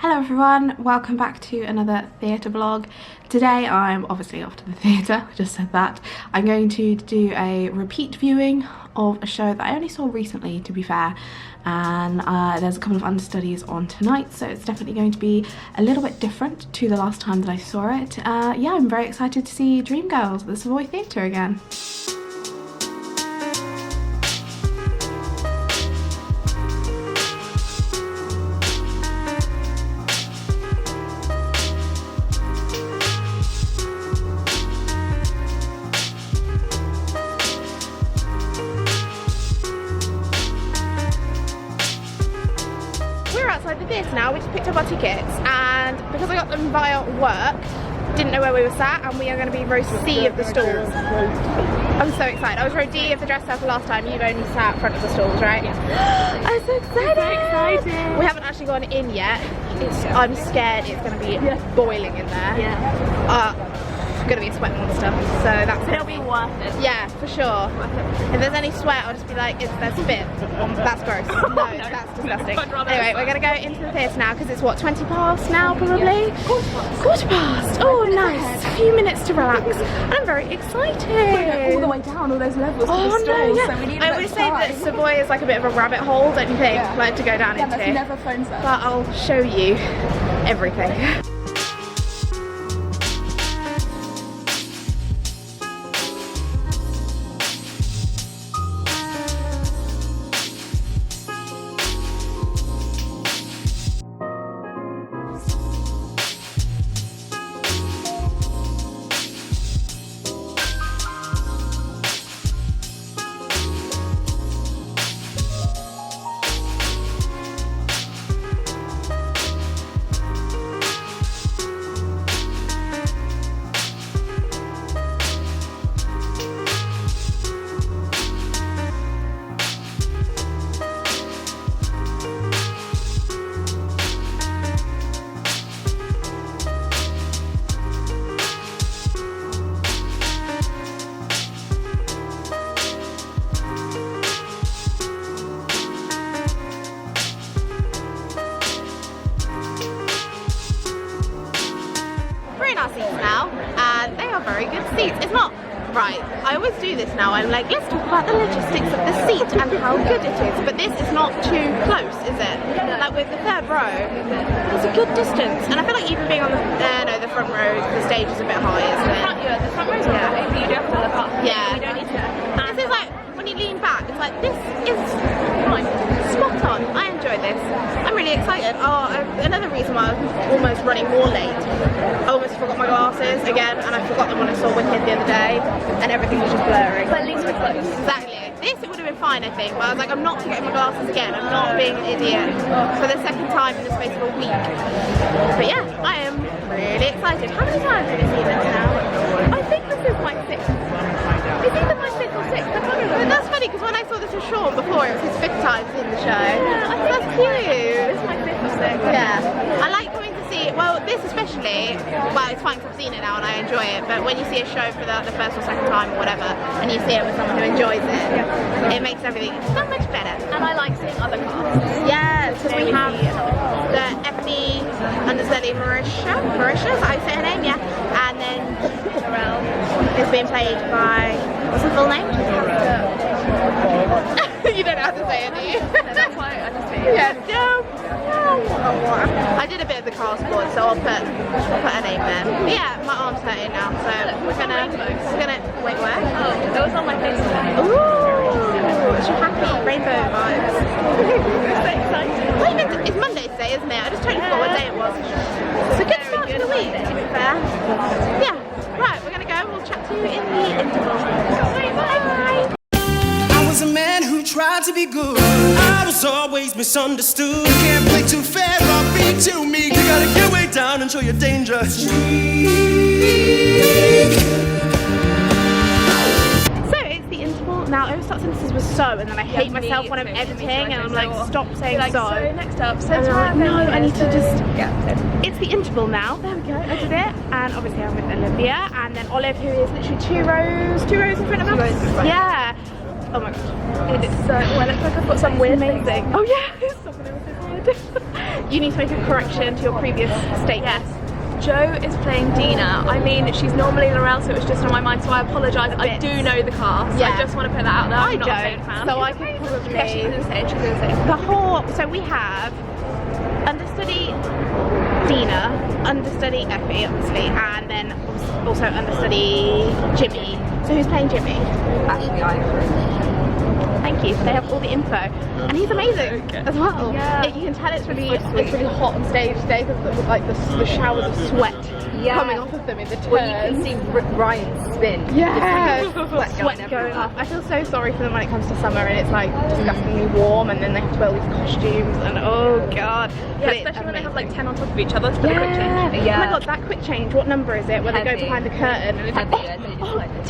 Hello everyone, welcome back to another theatre vlog. Today I'm obviously off to the theatre, I just said that. I'm going to do a repeat viewing of a show that I only saw recently, to be fair, and there's a couple of understudies on tonight, so it's definitely going to be a little bit different to the last time that I saw it. Yeah, I'm very excited to see Dreamgirls at the Savoy Theatre again. Outside the theatre now, we just picked up our tickets, and because I got them via work, didn't know where we were sat, and we are going to be row C of the stalls. I'm so excited. I was row D of the dress circle last time. You've only sat front of the stalls, right? Yeah. I'm so excited. I'm so excited. We haven't actually gone in yet. I'm scared it's going to be boiling in there. Yeah. Gonna be a sweat monster, so it'll be worth it. Yeah, for sure. If there's any sweat, I'll just be like, there's spit. That's gross. No, that's disgusting. Anyway, we're gonna go into the theatre now because it's what, 20 past now probably? Yeah. Quarter past. Oh, nice. A few minutes to relax. And I'm very excited. All the way down all those levels. Oh to the no, stalls, yeah. So we need I always say that Savoy is like a bit of a rabbit hole, don't you think? Yeah. Like to go down into. Never phones up. But I'll show you everything. Seats now, and they are very good seats. It's not right. I always do this now. I'm like, let's talk about the logistics of the seat and how good it is. But this is not too close, is it? Like with the third row, there's a good distance. And I feel like even being on the the front row, the stage is a bit high, isn't it? The front row's okay, but you do have to look up. Yeah. You don't need to. This is like when you lean back. It's like this is fine. Spot on. I enjoy this. I'm really excited. Oh, another reason why I was almost running more late. I almost forgot my glasses again, and I forgot them when I saw Wicked the other day, and everything was just blurry. But at least we're close. Exactly. This it would have been fine, I think, but I was like, I'm not forgetting my glasses again. I'm not being an idiot for the second time in the space of a week. But yeah, I am really excited. How many times have you seen this now? I think this is my sixth. It's either my fifth or sixth. I can't remember. But that's funny because when I saw this with Sean before, it was his fifth time seeing the show. Yeah, I think that's cute. This is my fifth or sixth. Yeah. I like coming to see, well, this especially, well, it's fine because I've seen it now and I enjoy it, but when you see a show for the first or second time or whatever, and you see it with someone who enjoys it, it makes everything so much better. And I like seeing other casts. Yeah, because we have the Effie, understudy Marisha, is that how you say her name? Yeah. And then it's being played by, what's her full name? You don't know how to say it, do you? No, that's why I just say it. Yeah, no. I did a bit of the cast board, so I'll put her name there. But yeah, my arm's hurting now, so we're gonna wait, where? Oh, that was on my face today. Ooh, it's your happy rainbow vibes. I'm so excited. It's Monday today, isn't it? I just totally forgot what day it was. It's a good start to the week, to be fair. Yeah, right, we're gonna go. We'll chat to you in the interval. Bye. I was a man who tried to be good. I was always misunderstood. You can't play too fair or be too meek. You gotta get way down and show your danger. Now, it starts and this was so, and then I hate myself when I'm editing, and I'm like, stop saying like, so. So next up, so and I'm like, no, I need to just. Yeah. It's the interval now. There we go. I did it, and obviously I'm with Olivia, and then Olive, who is literally two rows in front of us. Yeah. Oh my gosh. It is so. Well, it looks like I've got some weird amazing. thing. Oh yeah, it's something else. you need to make a correction to your previous statement. Yes. Jo is playing Dina. I mean, she's normally Laurel, so it was just on my mind, so I apologise. I do know the cast. Yeah. I just want to put that out there. I'm I not a don't, fan. so I could probably... Yeah, she's gonna say it, she's gonna say it. The whole... So we have understudy Dina, understudy Effie, obviously, and then also understudy Jimmy. So who's playing Jimmy? Actually, I agree. Thank you. They have all the info, and he's amazing as well. Yeah. You can tell it's really hot on stage today because like the showers of sweat coming off of them in the turns. Well, you can see Ryan spin. Yeah, Sweat going off. I feel so sorry for them when it comes to summer and it's like disgustingly warm, and then they have to wear all these costumes, and oh god. Yeah, especially when they have like 10 on top of each other for the quick change. Oh my god, that quick change. What number is it? Where they go behind the curtain and it's like,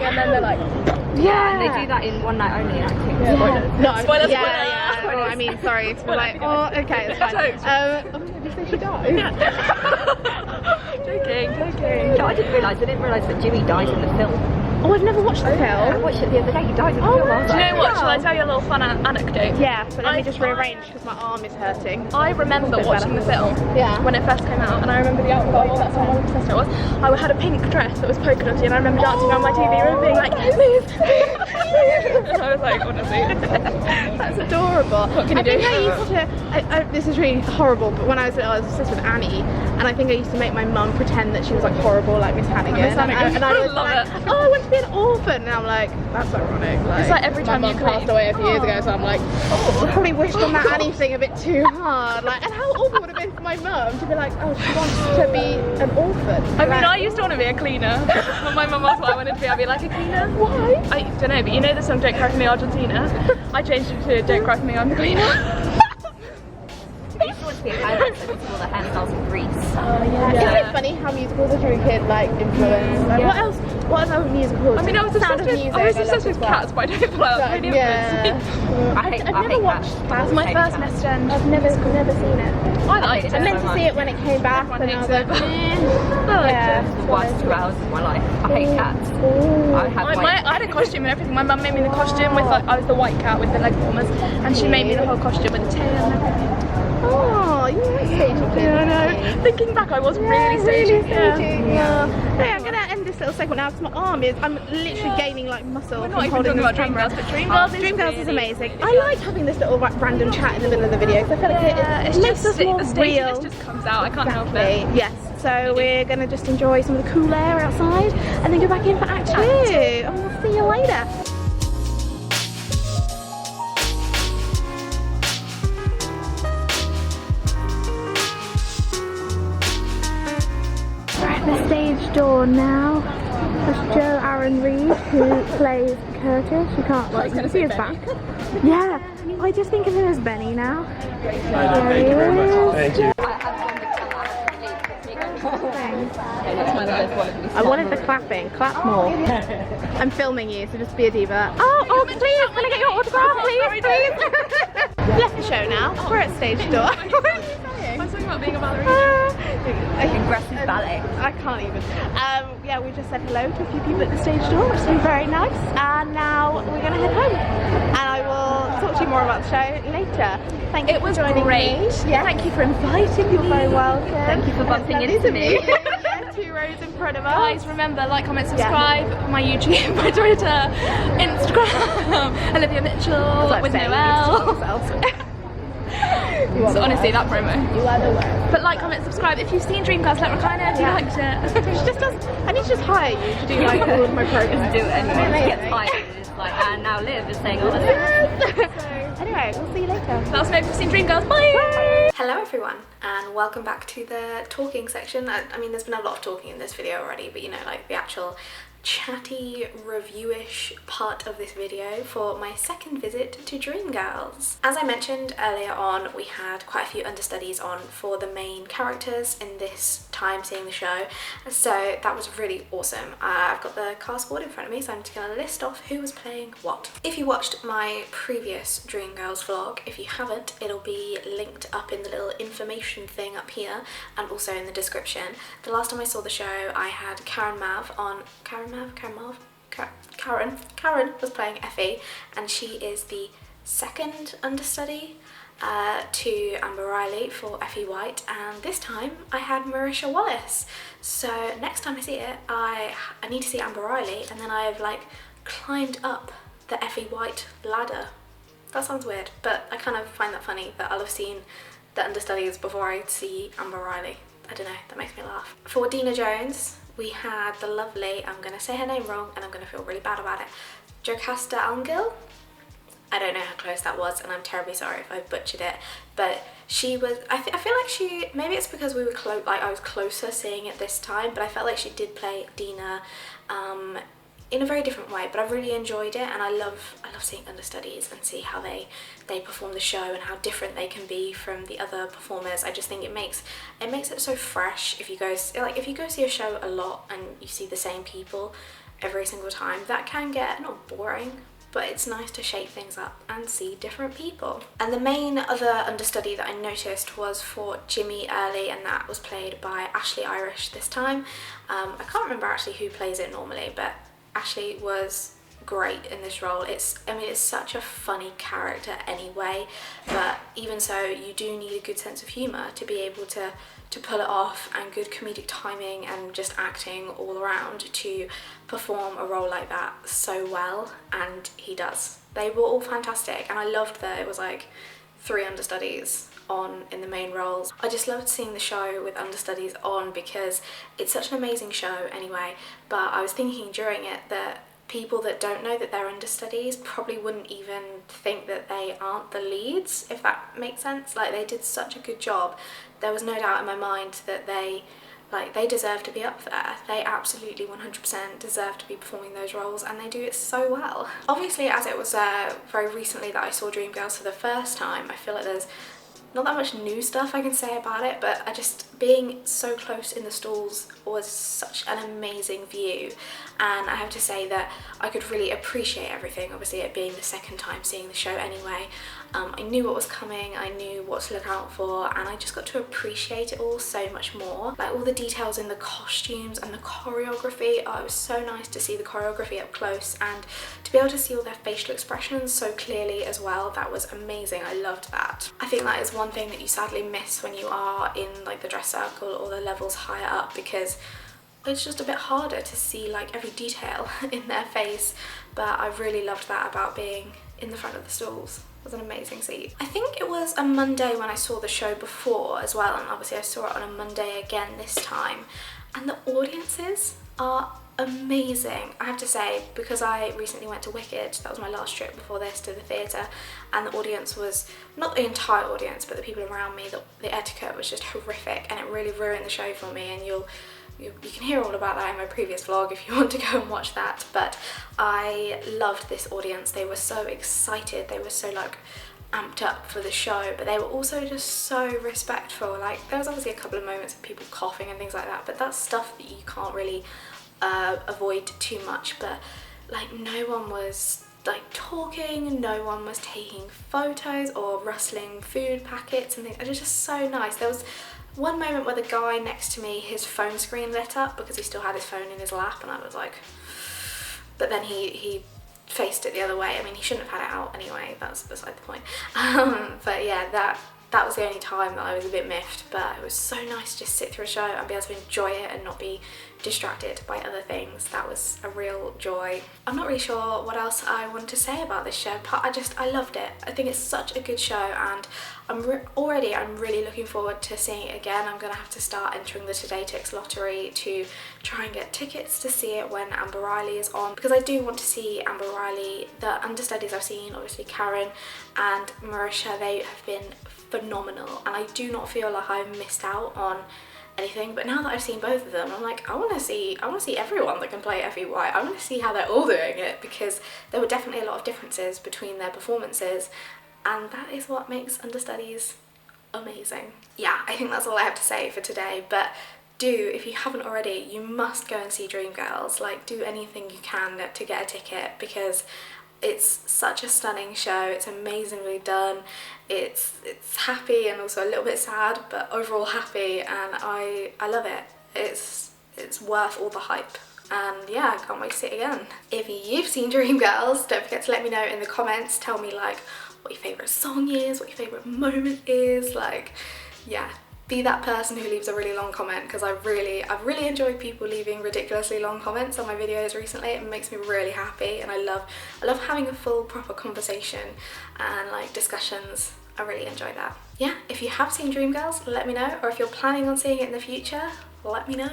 and then they're like, yeah. and they do that in One Night Only acting. Spoilers. No, Spoilers. Yeah. Oh, I mean, sorry. We're like, oh, okay, it's fine. Did you say she died? Joking. No, I didn't realise that Jimmy died in the film. Oh, I've never watched the I film. watched it the other day. He died in the film. I was Do you like, know what? Shall I tell you a little fun anecdote? Yeah, but let me just rearrange because my arm is hurting. I remember watching the film when it first came out, and I remember the outfit. Oh, that's how my sister was. I had a pink dress that was polka dotty, and I remember dancing around my TV room, being like, move. And I was like, honestly, that's adorable. What can you do? I used to. This is really horrible, but when I was obsessed with Annie, and I think I used to make my mum pretend that she was like horrible, like Miss Hannigan, and I was like, oh, I want to be an orphan. And I'm like, that's ironic. It's like every time my you mum passed away a few years ago, so I'm like, I probably wished on that Annie thing a bit too hard. Like, and how awful would it have been for my mum to be like, oh, she wants to be an orphan. I mean, I used to want to be a cleaner. When my mum asked what I wanted to be, I'd be like, a cleaner. Why? I don't know, but you know the song Don't Cry For Me Argentina? I changed it to Don't Cry For Me, I'm the Cleaner. I used to want to be a hairdresser because all the hairstyles in Greece. Isn't it funny how musicals are very kid like influence? Like, what other musicals? I mean, I was obsessed with Cats, but I don't feel like that's really influenced me. I've never watched It was my first West End. I've never seen it. I liked it. I meant to see it when it came back, Everyone and I was hates like, it, but- eh. I liked Yeah. it. the worst 2 hours of my life. I hate cats. I I had a costume and everything. My mum made me the costume with like, I was the white cat with the leg warmers, and she made me the whole costume with the tail and everything. Oh, you were staging. Yeah, I know. Thinking back, I was really staging. Yeah. Hey, I'm gonna end this little segment now because my arm is. I'm literally gaining like muscle. We're not even talking about Dreamgirls, but Dreamgirls is amazing. I like having this little random chat in the middle of the video because I feel like it makes us more the real. staginess just comes out. I can't help it. Exactly. Yes. So we're gonna just enjoy some of the cool air outside and then go back in for Act 2. And we'll see you later. We're at the stage door now. That's Joe Aaron Reed, who plays Curtis. You can't like see his back. Yeah, I just think of him as Benny now. There he is. Thank you. I wanted the clapping. Clap more. I'm filming you, so just be a diva. Oh, please, can I get your autograph, please? We've left the show now. We're at stage door. I was talking about being a ballerina. Aggressive ballet. I can't even. Yeah, we just said hello to a few people at the stage door, which has been very nice. And now we're going to head home. And I will talk to you more about the show later. Thank you for joining me. Yeah. Thank you for inviting me. You're very welcome. Thank you for bumping into me. 2 rows in front of us. Guys, remember, like, comment, subscribe. My YouTube, my Twitter, Instagram, Olivia Mitchell with no L. So honestly, that promo. You are the worst. But like, comment, subscribe. If you've seen Dreamgirls, let Rukaya know if you liked it. She just does. I need to just hire you to do like all of my programs. Do it anyway. Get tired. It's like, and now Liv is saying all this. Anyway, we'll see you later. Let us know if you've seen Dreamgirls. Bye! Hello everyone, and welcome back to the talking section. I mean, there's been a lot of talking in this video already, but you know, like the actual chatty reviewish part of this video for my second visit to Dreamgirls. As I mentioned earlier on, we had quite a few understudies on for the main characters in this time seeing the show, so that was really awesome. I've got the cast board in front of me, so I'm just going to list off who was playing what. If you watched my previous Dreamgirls vlog, if you haven't, it'll be linked up in the little information thing up here and also in the description. The last time I saw the show, I had Karen was playing Effie, and she is the second understudy. to Amber Riley for Effie White, and this time I had Marisha Wallace. So next time I see it, I need to see Amber Riley, and then I've like climbed up the Effie White ladder. That sounds weird, but I kind of find that funny that I'll have seen the understudies before I see Amber Riley. I don't know, that makes me laugh. For Dina Jones, we had the lovely, I'm going to say her name wrong and I'm going to feel really bad about it, Jocasta Angel. I don't know how close that was, and I'm terribly sorry if I butchered it, but she was, I feel like she, maybe it's because we were close, like I was closer seeing it this time, but I felt like she did play Dina in a very different way, but I really enjoyed it, and I love seeing understudies and see how they perform the show and how different they can be from the other performers. I just think it makes it so fresh. If you go see a show a lot and you see the same people every single time, that can get not boring, but it's nice to shake things up and see different people. And the main other understudy that I noticed was for Jimmy Early, and that was played by Ashley Irish this time. I can't remember actually who plays it normally, but Ashley was great in this role. It's such a funny character anyway, but even so, you do need a good sense of humour to be able to pull it off, and good comedic timing and just acting all around to perform a role like that so well, and he does. They were all fantastic, and I loved that it was like 3 understudies on in the main roles. I just loved seeing the show with understudies on because it's such an amazing show anyway, but I was thinking during it that people that don't know that they're understudies probably wouldn't even think that they aren't the leads, if that makes sense. Like, they did such a good job. There was no doubt in my mind that they deserve to be up there. They absolutely 100% deserve to be performing those roles, and they do it so well. Obviously, as it was very recently that I saw Dreamgirls for the first time, I feel like there's not that much new stuff I can say about it, but being so close in the stalls was such an amazing view, and I have to say that I could really appreciate everything. Obviously, it being the second time seeing the show anyway, I knew what was coming, I knew what to look out for, and I just got to appreciate it all so much more. Like, all the details in the costumes and the choreography, it was so nice to see the choreography up close and to be able to see all their facial expressions so clearly as well. That was amazing. I loved that. I think that is one thing that you sadly miss when you are in like the dress circle or the levels higher up, because it's just a bit harder to see like every detail in their face, but I really loved that about being in the front of the stalls. It was an amazing seat. I think it was a Monday when I saw the show before as well, and obviously I saw it on a Monday again this time, and the audiences are amazing. I have to say, because I recently went to Wicked, that was my last trip before this to the theatre, and the audience was, not the entire audience, but the people around me, the etiquette was just horrific, and it really ruined the show for me, and you can hear all about that in my previous vlog if you want to go and watch that. But I loved this audience. They were so excited, they were so like amped up for the show, but they were also just so respectful. Like, there was obviously a couple of moments of people coughing and things like that, but that's stuff that you can't really avoid too much. But like, no one was like talking, no one was taking photos or rustling food packets and things. It was just so nice. There was one moment where the guy next to me, his phone screen lit up because he still had his phone in his lap, and I was like, but then he faced it the other way. I mean, he shouldn't have had it out anyway, that's beside the point. But yeah, that was the only time that I was a bit miffed, but it was so nice to just sit through a show and be able to enjoy it and not be distracted by other things. That was a real joy. I'm not really sure what else I want to say about this show, but I loved it. I think it's such a good show, and I'm really looking forward to seeing it again. I'm gonna have to start entering the Today Tix lottery to try and get tickets to see it when Amber Riley is on, because I do want to see Amber Riley. The understudies I've seen, obviously Karen and Marisha, they have been phenomenal, and I do not feel like I've missed out on anything. But now that I've seen both of them, I'm like, I want to see everyone that can play Effie White. I want to see how they're all doing it, because there were definitely a lot of differences between their performances, and that is what makes understudies amazing. Yeah, I think that's all I have to say for today, but if you haven't already, you must go and see Dreamgirls. Like, do anything you can to get a ticket, because it's such a stunning show. It's amazingly done. It's happy and also a little bit sad, but overall happy, and I love it. It's worth all the hype, and yeah, I can't wait to see it again. If you've seen Dreamgirls, don't forget to let me know in the comments. Tell me like what your favourite song is, what your favourite moment is. Like, yeah, be that person who leaves a really long comment, because I've really enjoyed people leaving ridiculously long comments on my videos recently. It makes me really happy, and I love having a full proper conversation and like discussions. I really enjoy that. Yeah, if you have seen Dreamgirls, let me know, or if you're planning on seeing it in the future, let me know.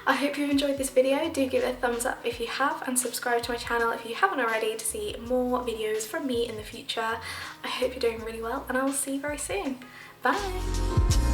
I hope you've enjoyed this video. Do give it a thumbs up if you have, and subscribe to my channel if you haven't already to see more videos from me in the future. I hope you're doing really well, and I will see you very soon. Bye!